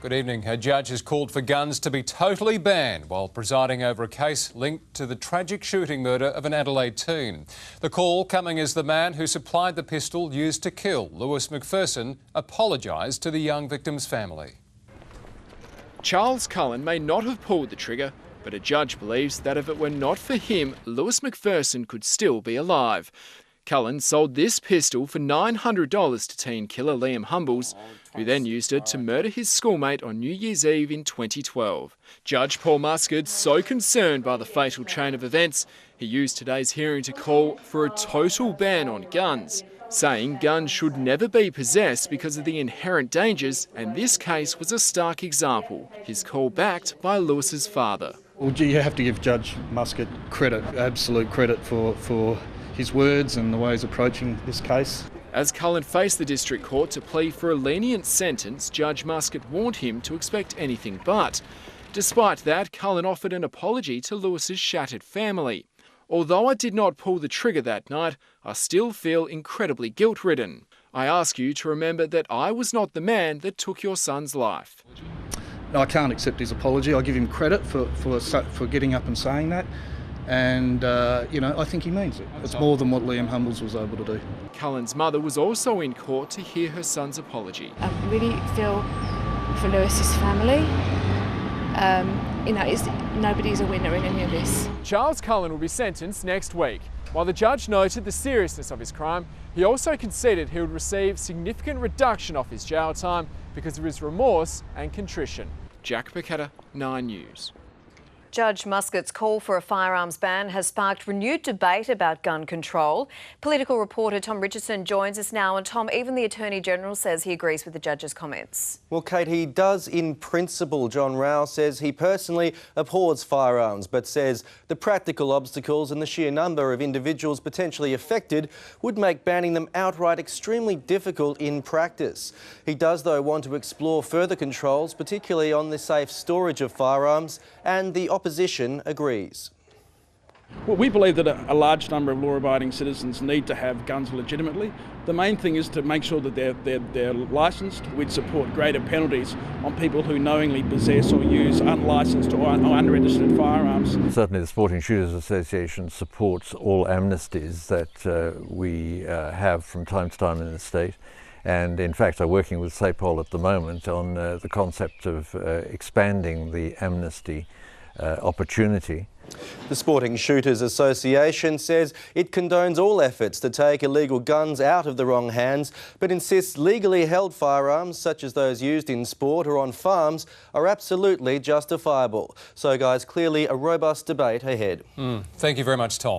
Good evening. A judge has called for guns to be totally banned while presiding over a case linked to the tragic shooting murder of an Adelaide teen. The call coming as the man who supplied the pistol used to kill Lewis McPherson apologised to the young victim's family. Charles Cullen may not have pulled the trigger, but a judge believes that if it were not for him, Lewis McPherson could still be alive. Cullen sold this pistol for $900 to teen killer Liam Humbles, who then used it to murder his schoolmate on New Year's Eve in 2012. Judge Paul Muscat's so concerned by the fatal chain of events, he used today's hearing to call for a total ban on guns, saying guns should never be possessed because of the inherent dangers, and this case was a stark example, his call backed by Lewis's father. Well, you have to give Judge Muscat credit, absolute credit for his words and the way he's approaching this case. As Cullen faced the district court to plead for a lenient sentence, Judge Muscat warned him to expect anything but. Despite that, Cullen offered an apology to Lewis's shattered family. Although I did not pull the trigger that night, I still feel incredibly guilt-ridden. I ask you to remember that I was not the man that took your son's life. No, I can't accept his apology. I give him credit for getting up and saying that. And, I think he means it. It's more than what Liam Humbles was able to do. Cullen's mother was also in court to hear her son's apology. I really feel for Lewis's family. Nobody's a winner in any of this. Charles Cullen will be sentenced next week. While the judge noted the seriousness of his crime, he also conceded he would receive significant reduction off his jail time because of his remorse and contrition. Jack Picketta, 9 News. Judge Muscat's call for a firearms ban has sparked renewed debate about gun control. Political reporter Tom Richardson joins us now. And Tom, even the Attorney-General says he agrees with the judge's comments. Well, Kate, he does in principle. John Rao says he personally abhors firearms, but says the practical obstacles and the sheer number of individuals potentially affected would make banning them outright extremely difficult in practice. He does, though, want to explore further controls, particularly on the safe storage of firearms, and the opposition agrees. Well, we believe that a large number of law-abiding citizens need to have guns legitimately. The main thing is to make sure that they're licensed. We'd support greater penalties on people who knowingly possess or use unlicensed or unregistered firearms. Certainly the Sporting Shooters Association supports all amnesties that we have from time to time in the state. And in fact, I'm working with SAPOL at the moment on the concept of expanding the amnesty opportunity. The Sporting Shooters Association says it condones all efforts to take illegal guns out of the wrong hands, but insists legally held firearms, such as those used in sport or on farms, are absolutely justifiable. So, guys, clearly a robust debate ahead. Thank you very much, Tom.